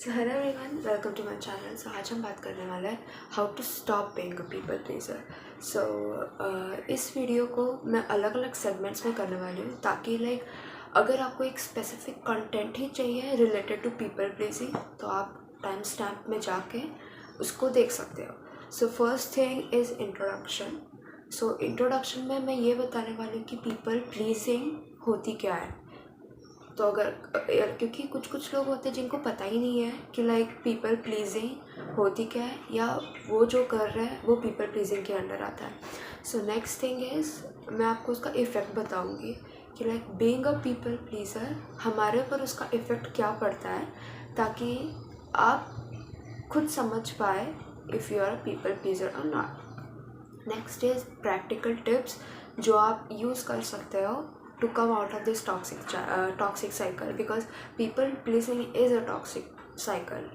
So hello everyone, welcome to my channel. So आज हम बात करने वाले हैं how to stop being a people pleaser. So इस वीडियो को मैं अलग अलग सेगमेंट्स में करने वाली हूँ ताकि अगर आपको एक स्पेसिफिक कंटेंट ही चाहिए रिलेटेड टू पीपल प्लीजिंग तो आप टाइम स्टैम्प में जाके उसको देख सकते हो। So first thing is introduction. So introduction में मैं ये बताने वाली हूँ कि पीपल प्लीजिंग होती क्या है। तो अगर क्योंकि कुछ लोग होते हैं जिनको पता ही नहीं है कि पीपल प्लीजिंग होती क्या है या वो जो कर रहा है वो पीपल प्लीजिंग के अंडर आता है। सो नेक्स्ट थिंग इज़ मैं आपको उसका इफ़ेक्ट बताऊंगी कि बीइंग अ पीपल प्लीज़र हमारे ऊपर उसका इफ़ेक्ट क्या पड़ता है, ताकि आप खुद समझ पाए if you are a people pleaser और not. Next is practical tips जो आप यूज़ कर सकते हो to come out of this toxic cycle, because people pleasing is a toxic cycle।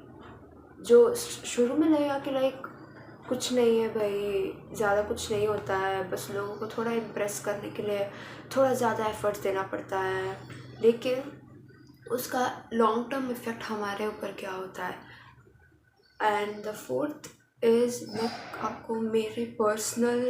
जो शुरू में लगेगा कि कुछ नहीं है भाई, ज़्यादा कुछ नहीं होता है, बस लोगों को थोड़ा इम्प्रेस करने के लिए थोड़ा ज़्यादा एफर्ट्स देना पड़ता है, लेकिन उसका लॉन्ग टर्म इफ़ेक्ट हमारे ऊपर क्या होता है। एंड द फोर्थ इज़ मैं आपको मेरे पर्सनल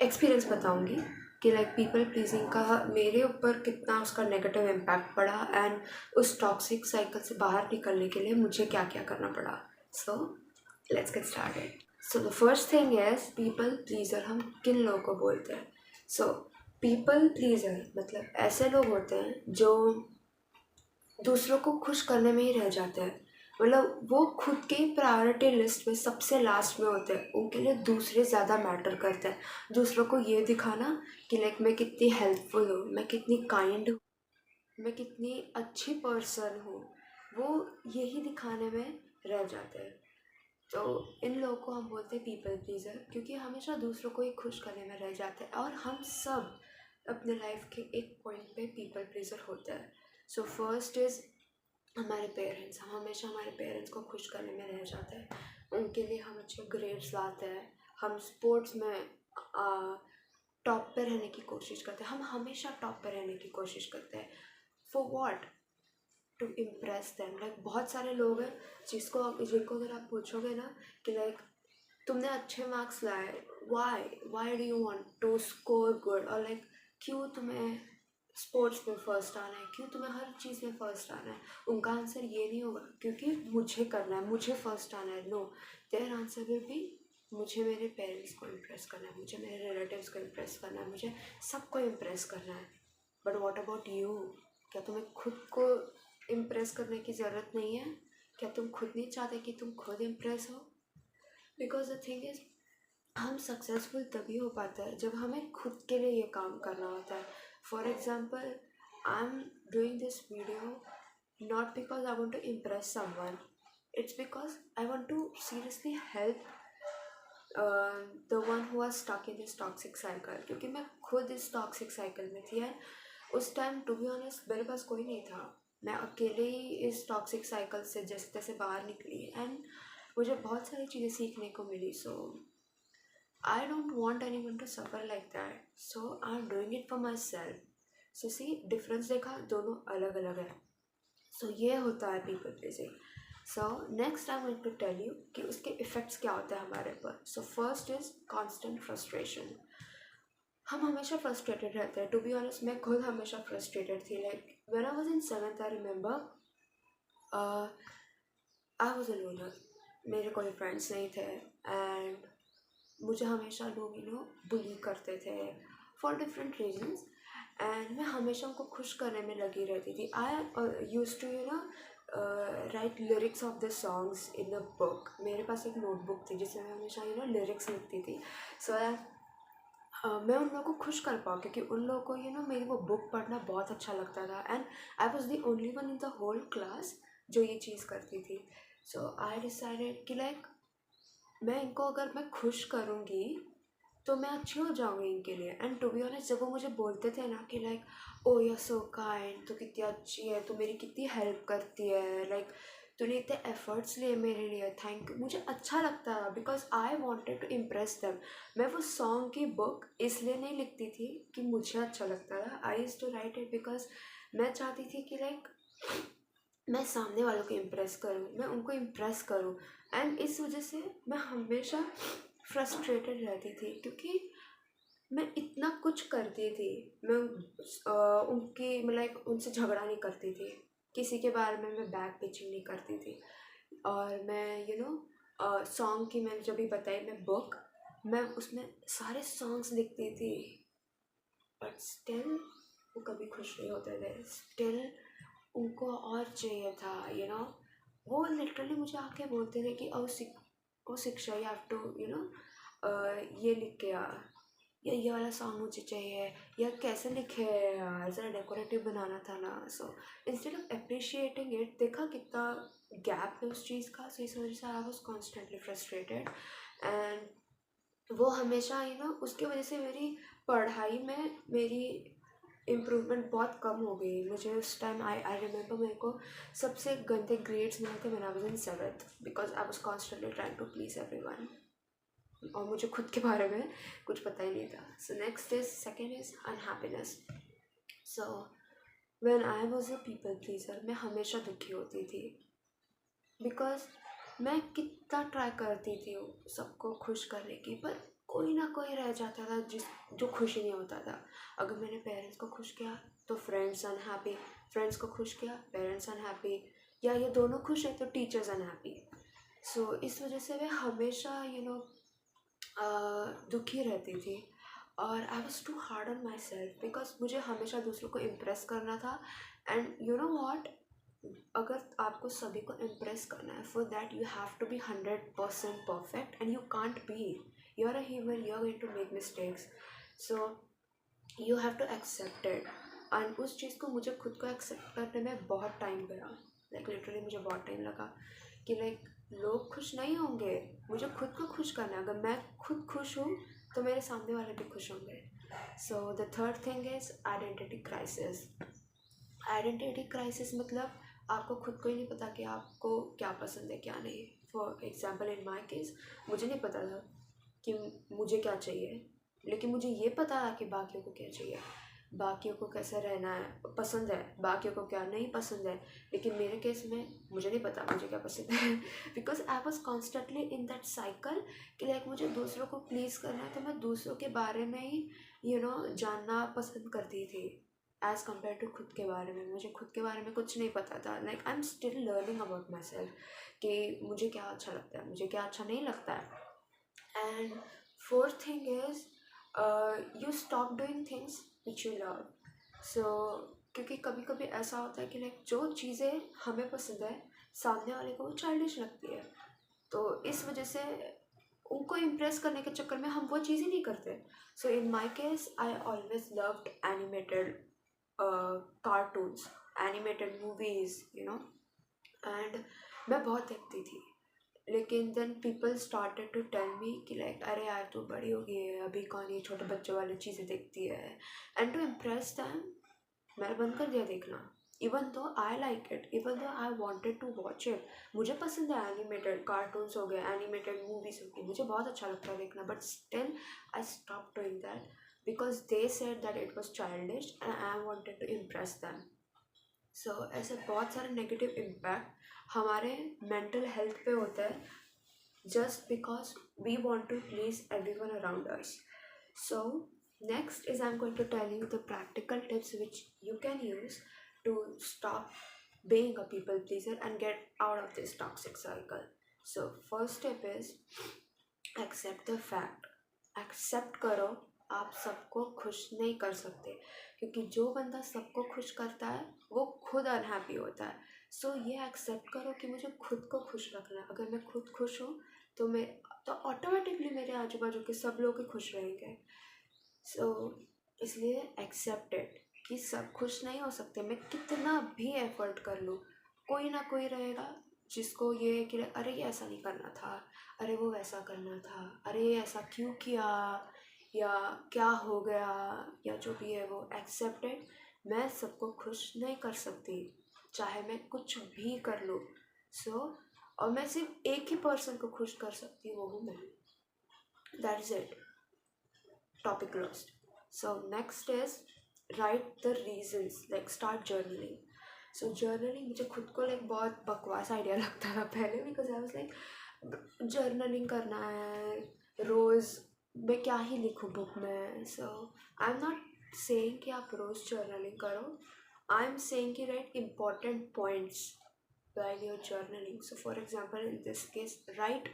एक्सपीरियंस बताऊंगी कि पीपल प्लीजिंग का मेरे ऊपर कितना उसका नेगेटिव इम्पैक्ट पड़ा एंड उस टॉक्सिक साइकिल से बाहर निकलने के लिए मुझे क्या क्या करना पड़ा। So let's get started. So the first thing is people pleaser हम किन लोगों को बोलते हैं। सो पीपल प्लीज़र मतलब ऐसे लोग होते हैं जो दूसरों को खुश करने में ही रह जाते हैं, मतलब वो खुद के प्रायोरिटी लिस्ट में सबसे लास्ट में होते हैं, उनके लिए दूसरे ज़्यादा मैटर करते हैं। दूसरों को ये दिखाना कि मैं कितनी हेल्पफुल हूँ, मैं कितनी काइंड हूँ, मैं कितनी अच्छी पर्सन हूँ, वो यही दिखाने में रह जाते हैं। तो इन लोगों को हम बोलते हैं पीपल प्लीज़र, क्योंकि हमेशा दूसरों को ही खुश करने में रह जाते हैं और हम सब अपने लाइफ के एक पॉइंट पे पीपल प्लीज़र होते हैं। सो फर्स्ट इज़ हमारे पेरेंट्स। हम हमेशा हमारे पेरेंट्स को खुश करने में रह जाते हैं, उनके लिए हम अच्छे ग्रेड्स लाते हैं, हम स्पोर्ट्स में टॉप पे रहने की कोशिश करते हैं, हम हमेशा टॉप पे रहने की कोशिश करते हैं। For what? To impress them. बहुत सारे लोग हैं जिनको अगर आप पूछोगे ना कि तुमने अच्छे मार्क्स लाए, why do you want to score good, और क्यों तुम्हें स्पोर्ट्स में फ़र्स्ट आना है, क्यों तुम्हें हर चीज़ में फ़र्स्ट आना है, उनका आंसर ये नहीं होगा क्योंकि मुझे करना है, मुझे फ़र्स्ट आना है। No, there answer will be मुझे मेरे पेरेंट्स को इम्प्रेस करना है, मुझे मेरे रिलेटिव्स को इम्प्रेस करना है, मुझे सबको इम्प्रेस करना है। But what about you? क्या तुम्हें खुद को इम्प्रेस करने की ज़रूरत नहीं है? क्या तुम खुद नहीं चाहते कि तुम खुद इम्प्रेस हो? बिकॉज द थिंग इज़ हम सक्सेसफुल तभी हो पाता है जब हमें खुद के लिए ये काम करना होता है। For example, I am doing this video not because I want to impress someone, it's because I want to seriously help the one who are stuck in this toxic cycle, क्योंकि मैं खुद इस टॉक्सिक साइकिल में थी and उस time to be honest मेरे पास कोई नहीं था। मैं अकेले ही इस टॉक्सिक साइकिल से जैसे तैसे बाहर निकली एंड मुझे बहुत सारी चीज़ें सीखने को मिली। सो I don't want anyone to suffer like that, so I'm doing it for myself. So see, difference देखा, दोनों अलग अलग है। So ये होता है people pleasing. So next I'm going to tell you कि उसके effects क्या होते हैं हमारे ऊपर. So first is constant frustration. हम हमेशा frustrated रहते हैं. To be honest, मैं खुद हमेशा frustrated थी. When I was in 7th, I remember I was a loner. मेरे कोई friends नहीं थे and मुझे हमेशा लोग बुली करते थे फॉर डिफरेंट रीजन्स एंड मैं हमेशा उनको खुश करने में लगी रहती थी। I use to write lyrics of the songs in a book. मेरे पास एक नोटबुक थी जिसमें मैं हमेशा लिरिक्स लिखती थी। सो मैं उन लोगों को खुश कर पाऊँ, क्योंकि उन लोगों को मेरी वो बुक पढ़ना बहुत अच्छा लगता था and I was the only one in the whole class जो ये चीज़ करती थी। सो आई डिसाइडेड कि मैं इनको अगर मैं खुश करूँगी तो मैं अच्छी हो जाऊँगी इनके लिए। एंड टू बी ऑनेस्ट, जब वो मुझे बोलते थे ना कि ओ यू आर सो काइंड, तू कितनी अच्छी है, तू मेरी कितनी हेल्प करती है, तूने इतने एफर्ट्स लिए मेरे लिए, थैंक यू, मुझे अच्छा लगता था because I wanted to impress them. मैं वो सॉन्ग की बुक इसलिए नहीं लिखती थी कि मुझे अच्छा लगता था, I used to write it because मैं चाहती थी कि मैं सामने वालों को इम्प्रेस करूँ, मैं उनको इम्प्रेस करूँ। एंड इस वजह से मैं हमेशा फ्रस्ट्रेटेड रहती थी, क्योंकि मैं इतना कुछ करती थी। मैं उनकी मतलब उनसे झगड़ा नहीं करती थी, किसी के बारे में मैं बैक पिचिंग नहीं करती थी। और मैं सॉन्ग की मैंने जब भी बताई, मैं बुक, मैं उसमें सारे सॉन्ग्स लिखती थी, बट स्टिल वो कभी खुश नहीं होते थे। स्टिल उनको और चाहिए था, वो लिटरली मुझे आके बोलते थे कि ओ शिक्षा, यू हैव टू ये लिख के आ, या ये वाला सॉन्ग मुझे चाहिए, या कैसे लिखे है यार, ज़रा डेकोरेटिव बनाना था ना। So instead of appreciating it, देखा कितना गैप है उस चीज़ का। सो इस वजह से I was constantly frustrated. And वो हमेशा उसकी वजह से मेरी पढ़ाई में मेरी इम्प्रूवमेंट बहुत कम हो गई। मुझे उस टाइम आई रिमेंबर मेरे को सबसे गंदे ग्रेड्स मिले थे when I was in 7th, because I was constantly trying to please everyone, और मुझे खुद के बारे में कुछ पता ही नहीं था। So next is second is unhappiness. So when I was a people pleaser, मैं हमेशा दुखी होती थी, बिकॉज मैं कितना ट्राई करती थी सबको खुश करने की, पर कोई ना कोई रह जाता था जो खुश ही नहीं होता था। अगर मैंने पेरेंट्स को खुश किया तो फ्रेंड्स अनहैप्पी, फ्रेंड्स को खुश किया पेरेंट्स अनहैप्पी, या ये दोनों खुश है तो टीचर्स अनहैप्पी। सो इस वजह से मैं हमेशा दुखी रहती थी। और I was too hard on myself, because मुझे हमेशा दूसरों को इम्प्रेस करना था। एंड यू नो वॉट, अगर आपको सभी को इम्प्रेस करना है, for that you have to be 100% perfect, and you can't be. You are a human, you are going to make mistakes, so you have to accept it. And उस चीज़ को मुझे खुद को एक्सेप्ट करने में बहुत टाइम गया, लिटरली मुझे बहुत टाइम लगा कि लोग खुश नहीं होंगे, मुझे खुद को खुश करना है। अगर मैं खुद खुश हूँ तो मेरे सामने वाले भी खुश होंगे। So the third thing is identity crisis. Identity crisis मतलब आपको खुद को ही नहीं पता कि आपको क्या पसंद है क्या नहीं। For example in my case, मुझे नहीं पता था कि मुझे क्या चाहिए, लेकिन मुझे ये पता है कि बाकियों को क्या चाहिए, बाकियों को कैसा रहना है पसंद है, बाकियों को क्या नहीं पसंद है। लेकिन मेरे केस में मुझे नहीं पता मुझे क्या पसंद है, because I was constantly in that cycle कि मुझे दूसरों को प्लीज़ करना है, तो मैं दूसरों के बारे में ही जानना पसंद करती थी एज़ कम्पेयर टू खुद के बारे में। मुझे खुद के बारे में कुछ नहीं पता था। I am still learning about my self कि मुझे क्या अच्छा लगता है, मुझे क्या अच्छा नहीं लगता है। And fourth thing is you stop doing things which you love. So क्योंकि कभी कभी ऐसा होता है कि जो चीज़ें हमें पसंद है सामने वाले को वो चाइल्डिश लगती है, तो इस वजह से उनको इम्प्रेस करने के चक्कर में हम वो चीज़ें नहीं करते। So in my case I always loved animated cartoons, animated movies, and मैं बहुत देखती थी। लेकिन then people started to tell me कि अरे यार तू बड़ी हो गई है, अभी कौन ये छोटे बच्चों वाली चीज़ें देखती है। एंड टू इम्प्रेस दैम मैंने बंद कर दिया देखना। Even though I like it, even though I wanted to watch it, मुझे पसंद है एनिमेटेड कार्टून्स हो गए, एनिमेटेड मूवीज़ हो गई, मुझे बहुत अच्छा लगता है देखना, but still I stop doing that because they said that it was childish and I wanted to impress them. So ऐसे बहुत सारे नेगेटिव इम्पैक्ट हमारे मेंटल हेल्थ पे होता है, just because we want to please everyone around us. So next is I'm going to tell you the practical tips which you can use to stop being a people pleaser and get out of this toxic cycle. So first step is accept the fact. Accept करो आप सबको खुश नहीं कर सकते, क्योंकि जो बंदा सबको खुश करता है वो खुद अनहैप्पी होता है। सो ये एक्सेप्ट करो कि मुझे खुद को खुश रखना है। अगर मैं खुद खुश हूँ तो ऑटोमेटिकली मेरे आजू बाजू के सब लोग ही खुश रहेंगे। सो इसलिए एक्सेप्ट इट कि सब खुश नहीं हो सकते। मैं कितना भी एफर्ट कर लूँ, कोई ना कोई रहेगा जिसको ये है कि अरे ये ऐसा नहीं करना था, अरे वो वैसा करना था, अरे ये ऐसा क्यों किया, या क्या हो गया, या जो भी है वो एक्सेप्टेड। मैं सबको खुश नहीं कर सकती, चाहे मैं कुछ भी कर लूँ। सो और मैं सिर्फ एक ही पर्सन को खुश कर सकती हूँ, वो हूँ मैं। That is it, topic closed. So next is write the reasons, start journaling. So journaling मुझे खुद को लाइक बहुत बकवास आइडिया लगता था पहले, because I was like journaling करना है रोज़, मैं क्या ही लिखूँ बुक में। सो आई एम नॉट सेइंग कि आप रोज़ जर्नलिंग करो, आई एम सेइंग कि right important points while you're journaling. So for example, in this case, write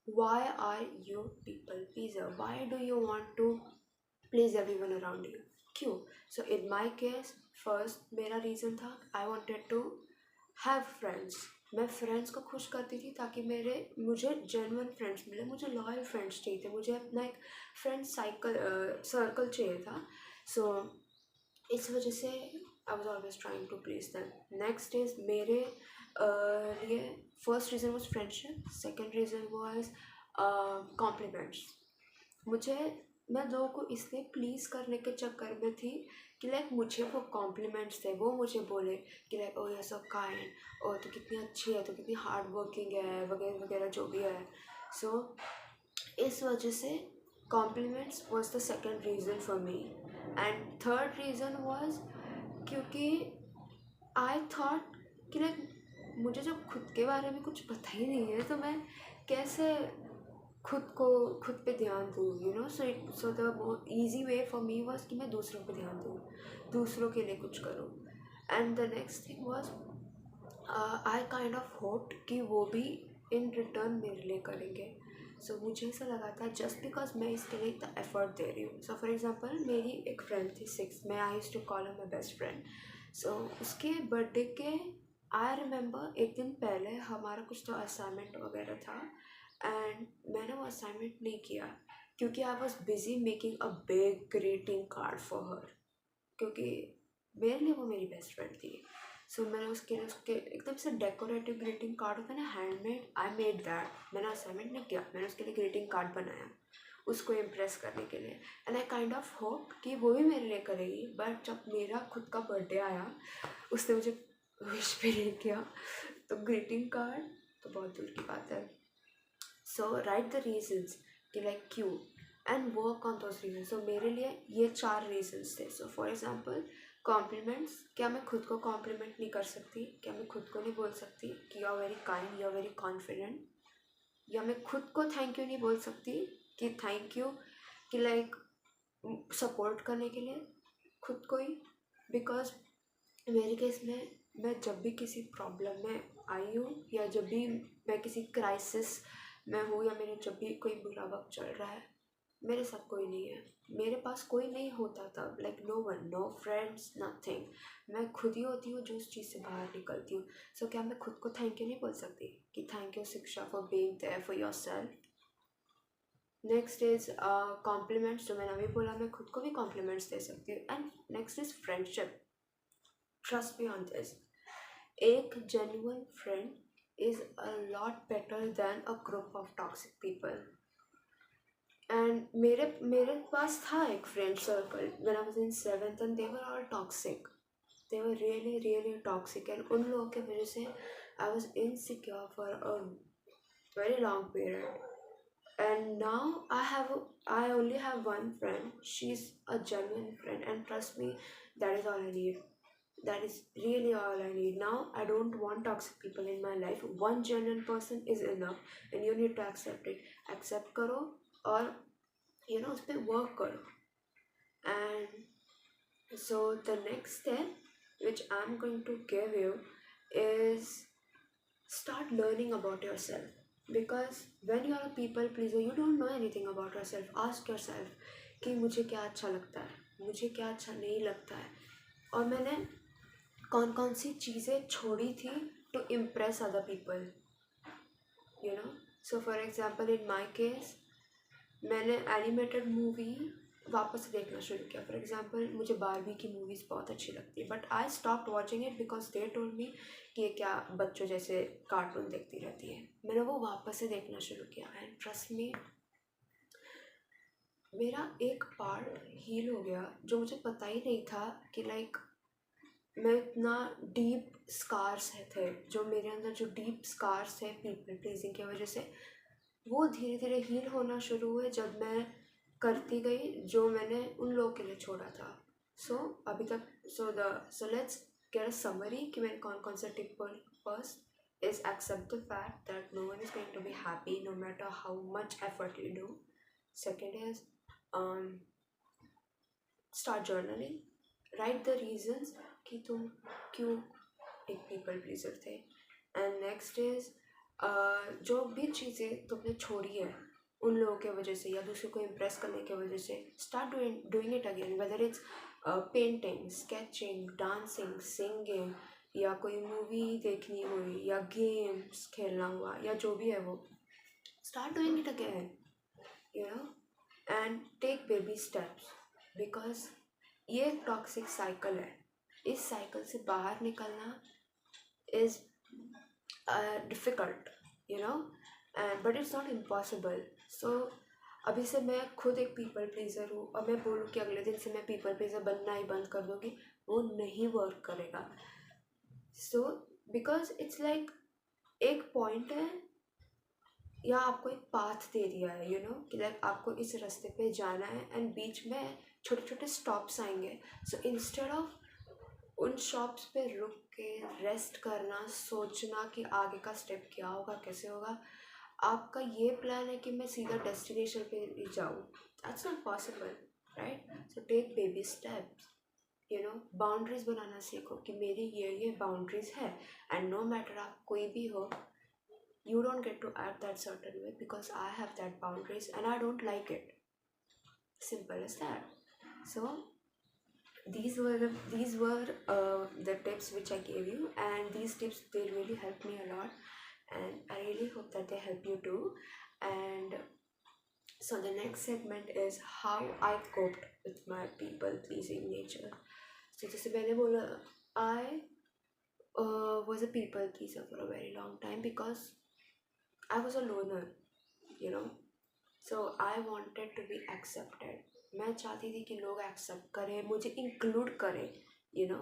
why are you people pleaser? Why do you want to please everyone around you? क्यों? So in my case, first मेरा reason था I wanted to have friends. मैं friends को खुश करती थी ताकि मुझे जेन्युइन फ्रेंड्स मिले, मुझे लॉयल फ्रेंड्स चाहिए थे, मुझे अपना एक फ्रेंड सर्कल चाहिए था। सो इस वजह से I was always trying to please them. Next is मेरे लिए first reason was friendship, second reason was compliments. मैं लोगों को इसलिए प्लीज़ करने के चक्कर में थी कि लाइक मुझे वो कॉम्प्लीमेंट्स थे, वो मुझे बोले कि like oh you so kind, oh तो कितनी अच्छी है, तो कितनी हार्ड वर्किंग है, वगैरह वगैरह जो भी है। सो इस वजह से compliments was the second reason for me. And third reason was क्योंकि आई थॉट कि लाइक मुझे जब खुद के बारे में कुछ पता ही नहीं है तो मैं कैसे खुद पे ध्यान दूँ, you know. So the easy way for me was कि मैं दूसरों पे ध्यान दूँ, दूसरों के लिए कुछ करूँ। And the next thing was I kind of hope कि वो भी इन रिटर्न मेरे लिए करेंगे। सो मुझे ऐसा लगा था जस्ट बिकॉज मैं इसके लिए इतना एफर्ट दे रही हूँ। सो फॉर एग्जाम्पल मेरी एक फ्रेंड थी 6th में, I used to call her my best friend. So उसके बर्थडे के आई रिमेंबर एक दिन पहले हमारा कुछ तो असाइनमेंट वगैरह था एंड मैंने वो असाइनमेंट नहीं किया क्योंकि I was busy making a big greeting card for her, क्योंकि मेरे लिए वो मेरी बेस्ट फ्रेंड थी। सो मैंने उसके एकदम से डेकोरेटिव ग्रीटिंग कार्ड होता है ना, हैंडमेड, आई मेड दैट। मैंने असाइनमेंट नहीं किया, मैंने उसके लिए ग्रीटिंग कार्ड बनाया उसको इम्प्रेस करने के लिए। And I kind of hope कि वो भी मेरे लिए करेगी। बट जब मेरा खुद का बर्थडे आया उसने मुझे विश भी नहीं किया, तो ग्रीटिंग कार्ड तो बहुत दूर की बात है। सो राइट द रीजन्स कि लाइक क्यों and work on those reason. So मेरे लिए ये 4 रीजन्स थे। सो फॉर एग्जाम्पल कॉम्प्लीमेंट्स, क्या मैं खुद को कॉम्प्लीमेंट नहीं कर सकती? क्या मैं खुद को नहीं बोल सकती कि you are very kind, you are very confident? या मैं खुद को थैंक यू नहीं बोल सकती कि थैंक यू, कि लाइक सपोर्ट करने के लिए खुद को ही? बिकॉज मेरे केस में मैं जब भी किसी प्रॉब्लम में आई हूँ या जब भी मैं किसी क्राइसिस में हूँ या मेरे जब भी कोई बुरा वक्त चल रहा है, मेरे साथ कोई नहीं है, मेरे पास कोई नहीं होता तब, like no one, no friends, nothing. मैं खुद ही होती हूँ जो उस चीज़ से बाहर निकलती हूँ। सो क्या मैं खुद को थैंक यू नहीं बोल सकती कि thank you Shiksha for being there for your self? Next is compliments, जो मैंने अभी बोला, मैं खुद को भी कॉम्प्लीमेंट्स दे सकती हूँ। And next is friendship, trust me on this, एक genuine friend is a lot better than a group of toxic people. And मेरे पास था एक friend circle when I was in 7th and they were all toxic. They were really really toxic and उन लोगों के वजह से I was insecure for a very long period. And now I only have one friend. She's a genuine friend and trust me, that is all I need. That is really all I need. Now I don't want toxic people in my life. One genuine person is enough and you need to accept it. Accept करो और you know उस पर work करो. And so the next step which I'm going to give you is start learning about yourself. Because when you are a people pleaser, you don't know anything about yourself. Ask yourself कि मुझे क्या अच्छा लगता है, मुझे क्या अच्छा नहीं लगता है, और मैंने कौन कौन सी चीज़ें छोड़ी थी to impress other people, you know. So for example in my case, मैंने एनिमेटेड मूवी वापस से देखना शुरू किया. फॉर एग्जाम्पल मुझे बारबी की मूवीज़ बहुत अच्छी लगती है, but I stop watching it because they told me कि ये क्या बच्चों जैसे कार्टून देखती रहती है. मैंने वो वापस से देखना शुरू किया एंड ट्रस्ट मी, मेरा एक पार्ट हील हो गया जो मुझे पता ही नहीं था कि लाइक मैं इतना डीप स्कार्स थे, जो मेरे अंदर जो डीप स्कार्स थे पीपल प्लीजिंग की वजह से, वो धीरे धीरे हील होना शुरू हुए जब मैं करती गई जो मैंने उन लोगों के लिए छोड़ा था. सो अभी तक so let's get a summary कि मैंने कौन कौन सा tip बोली. First is accept the fact that no one is going to be happy no matter how much effort you do. Second is start journaling. Write the reasons कि तुम क्यों एक people pleaser थे. And next is जो भी चीज़ें तुमने छोड़ी है उन लोगों के वजह से या दूसरे को इम्प्रेस करने की वजह से, start doing it again, whether it's painting, sketching, dancing, singing, या कोई मूवी देखनी हुई या गेम्स खेलना हुआ या जो भी है वो, start doing it again, you know, and take baby steps. Because ये एक टॉक्सिक साइकिल है. इस साइकिल से बाहर निकलना is difficult, you know, and but it's not impossible. So अभी से मैं खुद एक पीपल प्लीज़र हूँ और मैं बोलूँ कि अगले दिन से मैं पीपल प्लीज़र बनना ही बंद कर दूँगी, वो नहीं वर्क करेगा. सो बिकॉज इट्स लाइक एक पॉइंट है या आपको एक पाथ दे दिया है, यू नो, कि लाइक आपको इस रास्ते पे जाना है एंड बीच में छोटे छोटे स्टॉप्स आएंगे. सो इंस्टेड ऑफ उन शॉप्स पे रुक के रेस्ट करना, सोचना कि आगे का स्टेप क्या होगा, कैसे होगा, आपका ये प्लान है कि मैं सीधा डेस्टिनेशन पे ही जाऊँ. That's not possible, right? So take baby steps, you know. Boundaries बनाना सीखो कि मेरी ये बाउंड्रीज है एंड नो मैटर आप कोई भी हो, you don't get to act that certain way because I have that boundaries and I don't like it. Simple as that. So these were the tips which I gave you, and these tips, they really helped me a lot, and I really hope that they help you too. And so the next segment is how I coped with my people pleasing nature. So जैसे मैंने बोला, I was a people pleaser for a very long time because I was a loner, you know. So I wanted to be accepted. मैं चाहती थी कि लोग accept करें, मुझे इंक्लूड करें, you know,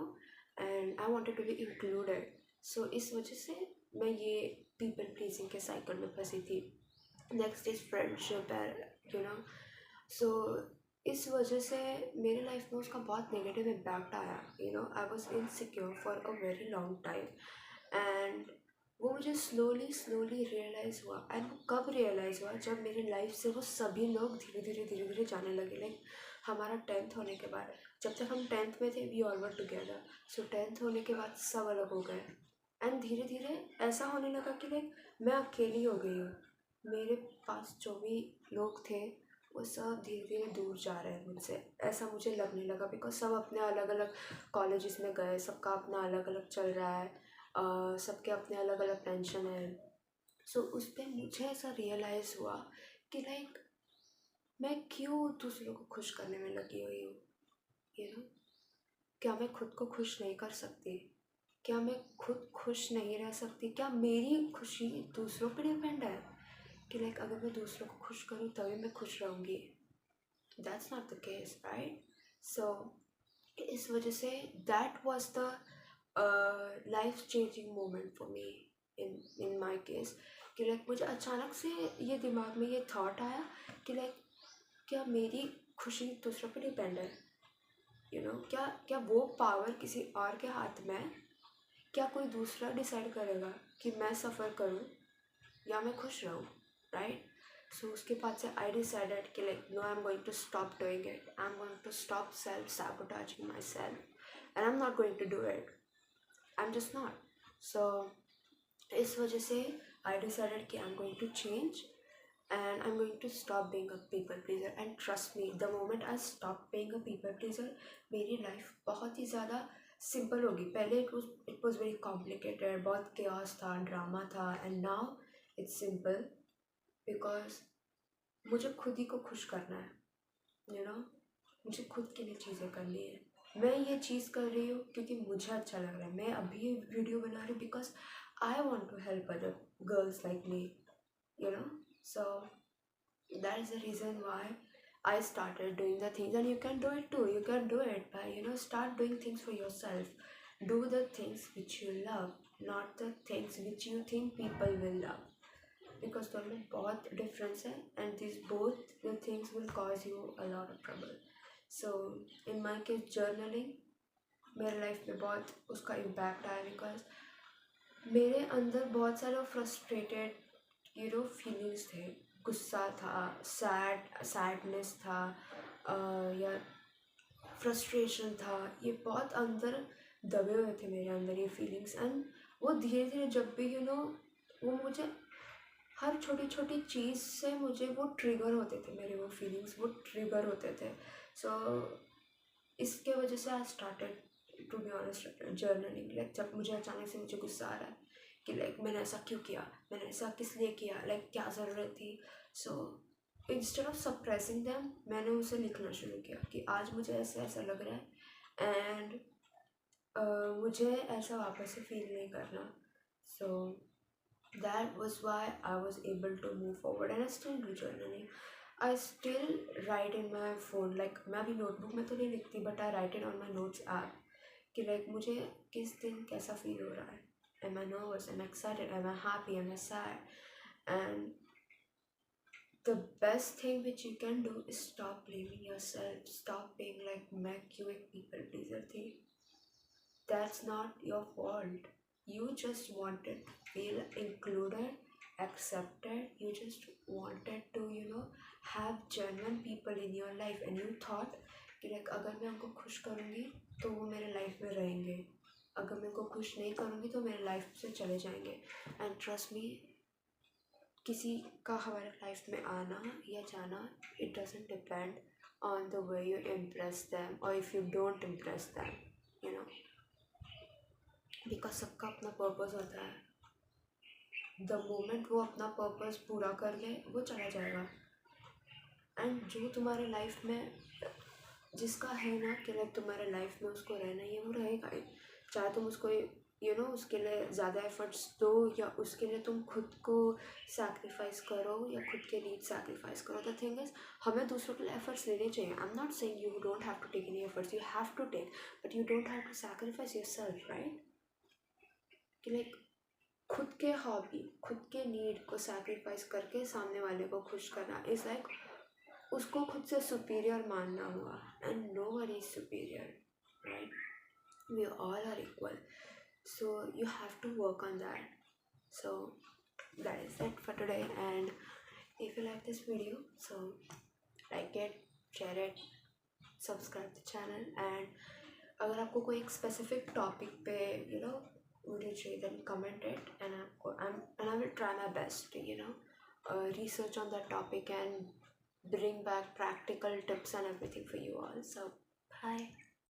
and I wanted to be included. So इस वजह से मैं ये पीपल प्लीजिंग के साइकिल में फंसी थी. Next is friendship, you know. So इस वजह से मेरे लाइफ में उसका बहुत नेगेटिव इम्पैक्ट आया, you know. I was insecure for a very long time, and वो मुझे स्लोली रियलाइज़ हुआ. एंड कब रियलाइज़ हुआ? जब मेरी लाइफ से वो सभी लोग धीरे धीरे जाने लगे. लाइक हमारा 10th होने के बाद, जब तक हम 10th में थे we all were together. So 10th होने के बाद सब अलग हो गए, एंड धीरे धीरे ऐसा होने लगा कि लाइक मैं अकेली हो गई हूँ. मेरे पास जो भी लोग थे वो सब धीरे धीरे दूर जा रहे हैं मुझसे, ऐसा मुझे लगने लगा. बिकॉज सब अपने अलग अलग कॉलेजेस में गए, सबका अपना अलग अलग चल रहा है, सबके अपने अलग अलग टेंशन है. सो उस पर मुझे ऐसा रियलाइज़ हुआ कि लाइक मैं क्यों दूसरों को खुश करने में लगी हुई हूँ, यू नो. क्या मैं खुद को खुश नहीं कर सकती? क्या मैं खुद खुश नहीं रह सकती? क्या मेरी खुशी दूसरों पर डिपेंड है कि लाइक अगर मैं दूसरों को खुश करूँ तभी मैं खुश रहूँगी? That's not the case, right? So इस वजह से that was the life changing moment for me in my case. कि लाइक मुझे अचानक से ये दिमाग में ये थॉट आया कि लाइक क्या मेरी खुशी दूसरों पर डिपेंड है, यू नो. क्या वो पावर किसी और के हाथ में है? क्या कोई दूसरा डिसाइड करेगा कि मैं सफ़र करूँ या मैं खुश रहूँ, राइट? सो उसके बाद से आई डिसाइडेड कि like no, I am going to stop doing it. I am going to stop self sabotaging myself, and I am not going to do it. I am just not. So इस वजह से I decided कि I am going to change and I'm going to stop being a people pleaser. And trust me, the moment I stop being a people pleaser, मेरी life बहुत ही ज़्यादा simple होगी. पहले it was very complicated, बहुत chaos था, drama था, and now it's simple because मुझे खुद ही को खुश करना है, you know. मुझे खुद के लिए चीज़ें करनी है. मैं ये चीज़ कर रही हूँ क्योंकि मुझे अच्छा लग रहा है. मैं अभी वीडियो बना रही हूँ because I want to help other girls like me, you know. So that is the reason why I started doing the things, and you can do it too. You can do it by, you know, start doing things for yourself. Do the things which you love, not the things which you think people will love, because दोनों में बहुत difference है, and these both the things will cause you a lot of trouble. So in my case, journaling मेरे life में बहुत उसका impact आया, because मेरे अंदर बहुत सारे फ्रस्ट्रेटेड फीलिंग्स थे। गुस्सा था, सैडनेस था, या फ्रस्ट्रेशन था, ये बहुत अंदर दबे हुए थे मेरे अंदर ये फीलिंग्स। एंड वो धीरे धीरे जब भी वो मुझे हर छोटी छोटी चीज़ से मुझे वो ट्रिगर होते थे, मेरे वो फीलिंग्स वो ट्रिगर होते थे। सो इसके वजह से I started to be honest journaling. Like जब मुझे अचानक से मुझे गुस्सा आ रहा है कि लाइक मैंने ऐसा क्यों किया, मैंने ऐसा किस लिए किया, लाइक क्या ज़रूरत थी। So instead of suppressing them, मैंने उसे लिखना शुरू किया कि आज मुझे ऐसा ऐसा लग रहा है एंड मुझे ऐसा वापस से फील नहीं करना। So that was why I was able to move forward and I still do journaling. I still write in my phone, like मैं अभी नोटबुक में तो नहीं लिखती, but I write it on my notes app कि like मुझे किस दिन कैसा फील हो रहा है, am I nervous, am I excited, am I happy, am I sad. And the best thing which you can do is stop blaming yourself, stop being like मैं क्यों एक people pleaser थी। That's not your fault. You just wanted to feel included, accepted. You just wanted to have genuine people in your life, and you thought कि like अगर मैं उनको खुश करूँगी तो वो मेरे लाइफ में रहेंगे, अगर मैं उनको खुश नहीं करूँगी तो मेरे लाइफ से चले जाएंगे। एंड ट्रस्ट मी, किसी का हमारे लाइफ में आना या जाना, it doesn't depend on the way you impress them और if you don't impress them, because सबका अपना पर्पस होता है। द मोमेंट वो अपना पर्पस पूरा कर ले वो चला जाएगा। एंड जो तुम्हारे लाइफ में जिसका है ना कि लाइक तुम्हारे लाइफ में उसको रहना ही है, वो रहेगा ही। चाहे तुम उसको उसके लिए ज़्यादा एफर्ट्स दो या उसके लिए तुम खुद को सैक्रिफाइस करो या खुद के लिए सैक्रिफाइस करो। द थिंग इज, हमें दूसरों के लिए एफर्ट्स लेने चाहिए। I am not saying you don't have to take any efforts, you have to take, but you don't have to sacrifice yourself, right. कि लाइक खुद के हॉबी, खुद के नीड को सैक्रिफाइस करके सामने वाले को खुश करना इज़ लाइक उसको खुद से सुपीरियर मानना हुआ। And no one is superior, right, we all are equal. So you have to work on that. So that is it for today, and if you like this video, so like it, share it, subscribe the channel, and अगर आपको कोई एक specific topic पे video चाहिए, then comment it, and I will try my best to research on that topic and bring back practical tips and everything for you all. So bye.